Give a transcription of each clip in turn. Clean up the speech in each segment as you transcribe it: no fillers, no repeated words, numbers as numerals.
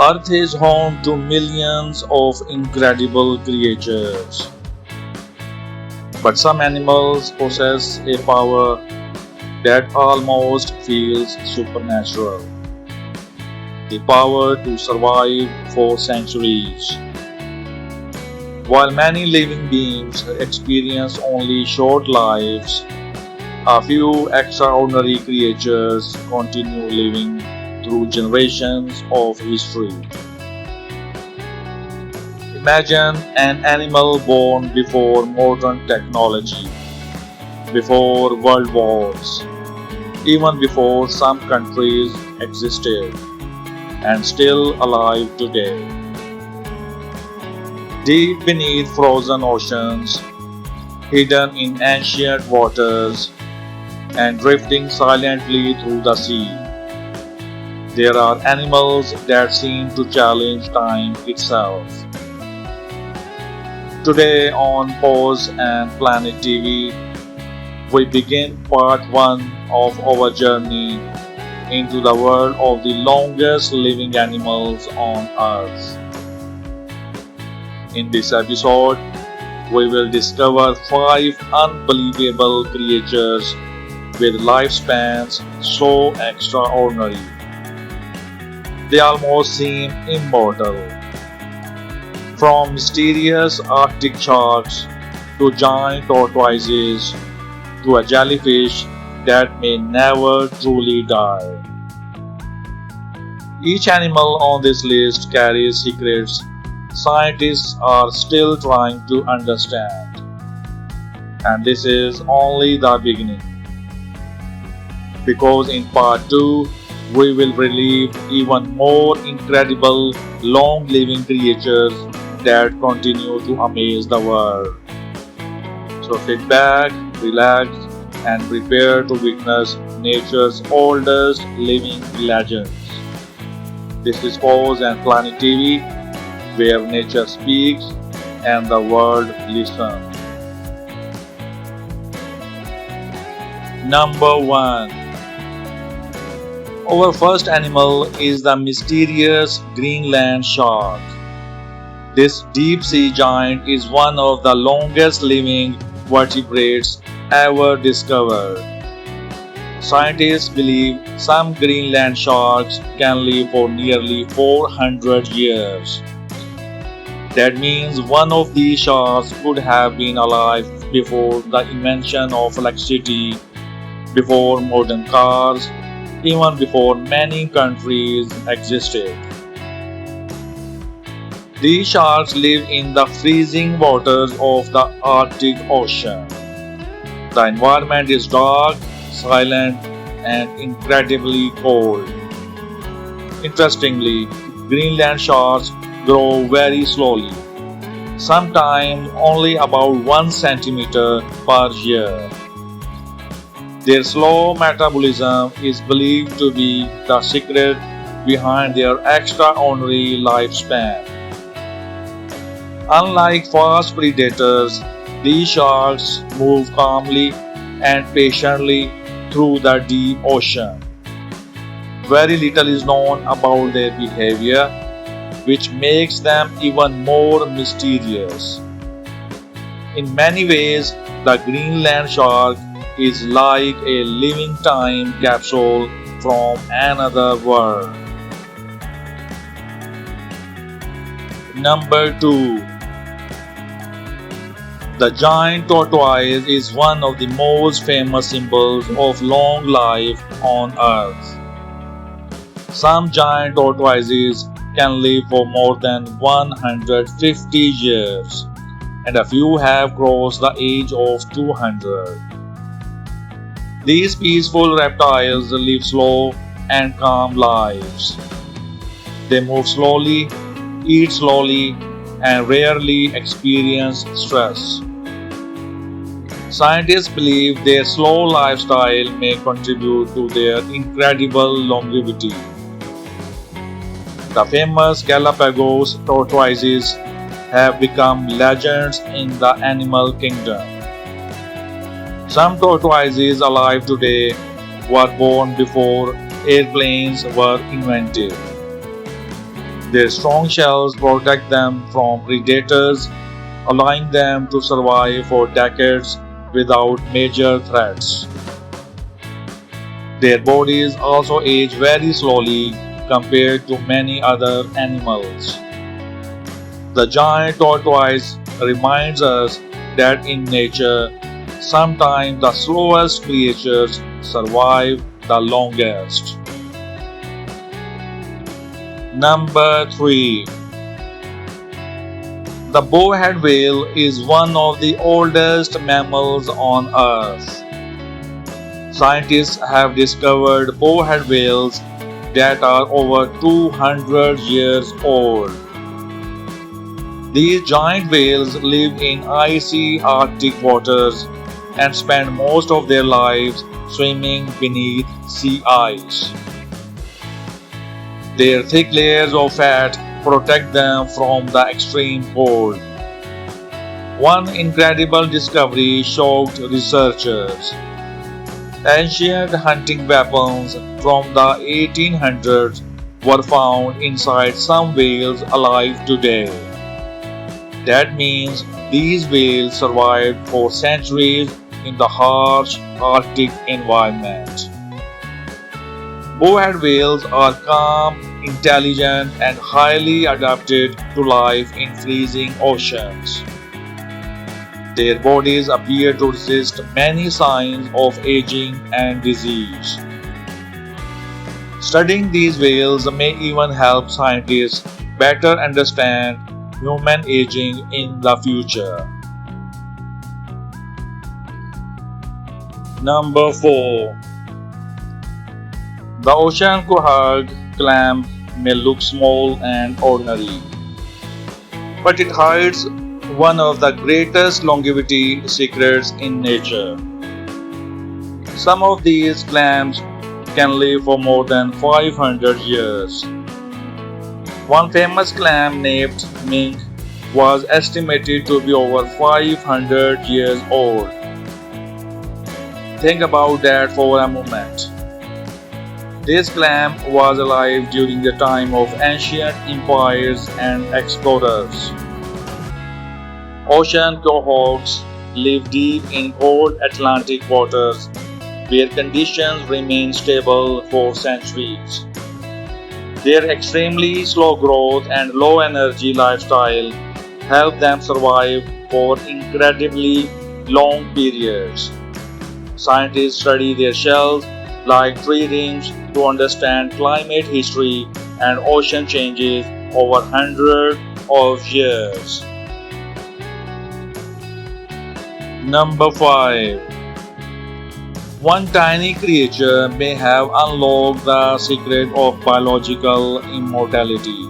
Earth is home to millions of incredible creatures. But some animals possess a power that almost feels supernatural. The power to survive for centuries. While many living beings experience only short lives, a few extraordinary creatures continue living through generations of history. Imagine an animal born before modern technology, before world wars, even before some countries existed, and still alive today. Deep beneath frozen oceans, hidden in ancient waters, and drifting silently through the sea, there are animals that seem to challenge time itself. Today on Paws and Planet TV, we begin part 1 of our journey into the world of the longest living animals on Earth. In this episode, we will discover 5 unbelievable creatures with lifespans so extraordinary. They almost seem immortal. From mysterious Arctic sharks to giant tortoises to a jellyfish that may never truly die. Each animal on this list carries secrets scientists are still trying to understand. And this is only the beginning. Because in part 2, we will relive even more incredible long-living creatures that continue to amaze the world. So sit back, relax, and prepare to witness nature's oldest living legends. This is Paws and Planet TV, where nature speaks and the world listens. Number 1. Our first animal is the mysterious Greenland Shark. This deep-sea giant is one of the longest living vertebrates ever discovered. Scientists believe some Greenland sharks can live for nearly 400 years. That means one of these sharks could have been alive before the invention of electricity, before modern cars, even before many countries existed. These sharks live in the freezing waters of the Arctic Ocean. The environment is dark, silent, and incredibly cold. Interestingly, Greenland sharks grow very slowly, sometimes only about 1 centimeter per year. Their slow metabolism is believed to be the secret behind their extraordinary lifespan. Unlike fast predators, these sharks move calmly and patiently through the deep ocean. Very little is known about their behavior, which makes them even more mysterious. In many ways, the Greenland shark is like a living time capsule from another world. Number 2. The giant tortoise is one of the most famous symbols of long life on Earth. Some giant tortoises can live for more than 150 years, and a few have crossed the age of 200. These peaceful reptiles live slow and calm lives. They move slowly, eat slowly, and rarely experience stress. Scientists believe their slow lifestyle may contribute to their incredible longevity. The famous Galapagos tortoises have become legends in the animal kingdom. Some tortoises alive today were born before airplanes were invented. Their strong shells protect them from predators, allowing them to survive for decades without major threats. Their bodies also age very slowly compared to many other animals. The giant tortoise reminds us that in nature, sometimes the slowest creatures survive the longest. Number 3. The bowhead whale is one of the oldest mammals on Earth. Scientists have discovered bowhead whales that are over 200 years old. These giant whales live in icy Arctic waters and spend most of their lives swimming beneath sea ice. Their thick layers of fat protect them from the extreme cold. One incredible discovery shocked researchers. Ancient hunting weapons from the 1800s were found inside some whales alive today. That means these whales survived for centuries in the harsh Arctic environment. Bowhead whales are calm, intelligent, and highly adapted to life in freezing oceans. Their bodies appear to resist many signs of aging and disease. Studying these whales may even help scientists better understand human aging in the future. Number 4. The ocean quahog clam may look small and ordinary, but it hides one of the greatest longevity secrets in nature. Some of these clams can live for more than 500 years. One famous clam named Mink was estimated to be over 500 years old. Think about that for a moment. This clam was alive during the time of ancient empires and explorers. Ocean quahogs live deep in cold Atlantic waters where conditions remain stable for centuries. Their extremely slow growth and low energy lifestyle help them survive for incredibly long periods. Scientists study their shells like tree rings to understand climate history and ocean changes over hundreds of years. Number 5. One tiny creature may have unlocked the secret of biological immortality.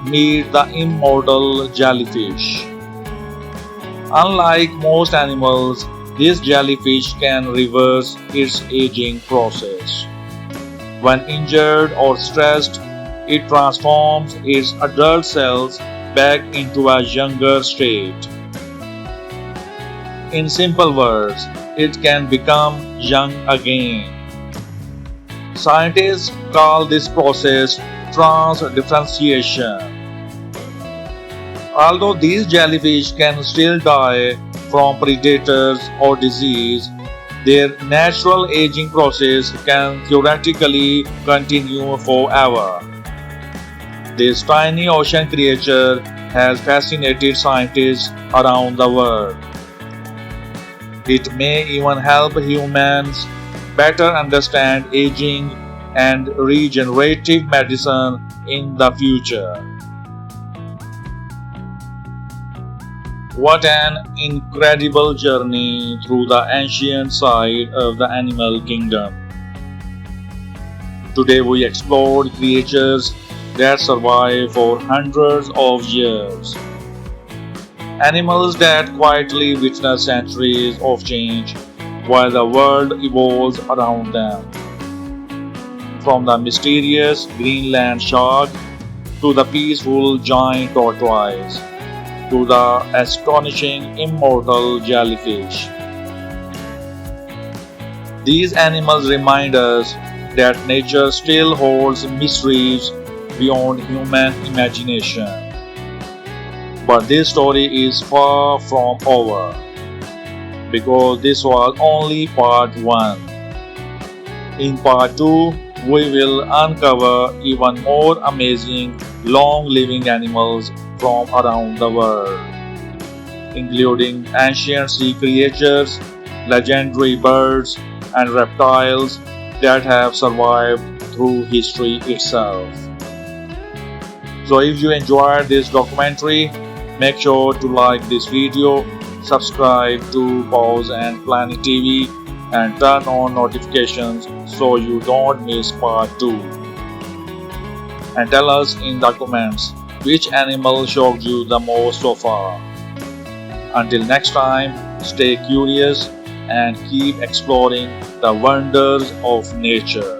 Meet the immortal jellyfish. Unlike most animals, this jellyfish can reverse its aging process. When injured or stressed, it transforms its adult cells back into a younger state. In simple words, it can become young again. Scientists call this process transdifferentiation. Although these jellyfish can still die from predators or disease, their natural aging process can theoretically continue forever. This tiny ocean creature has fascinated scientists around the world. It may even help humans better understand aging and regenerative medicine in the future. What an incredible journey through the ancient side of the animal kingdom. Today we explored creatures that survive for hundreds of years. Animals that quietly witness centuries of change while the world evolves around them. From the mysterious Greenland shark to the peaceful giant tortoise to the astonishing immortal jellyfish. These animals remind us that nature still holds mysteries beyond human imagination. But this story is far from over, because this was only part 1. In part 2, we will uncover even more amazing long-living animals from around the world, including ancient sea creatures, legendary birds, and reptiles that have survived through history itself. So if you enjoyed this documentary, make sure to like this video, subscribe to Paws Planet TV, and turn on notifications so you don't miss part 2. And tell us in the comments which animal shocked you the most so far. Until next time, stay curious and keep exploring the wonders of nature.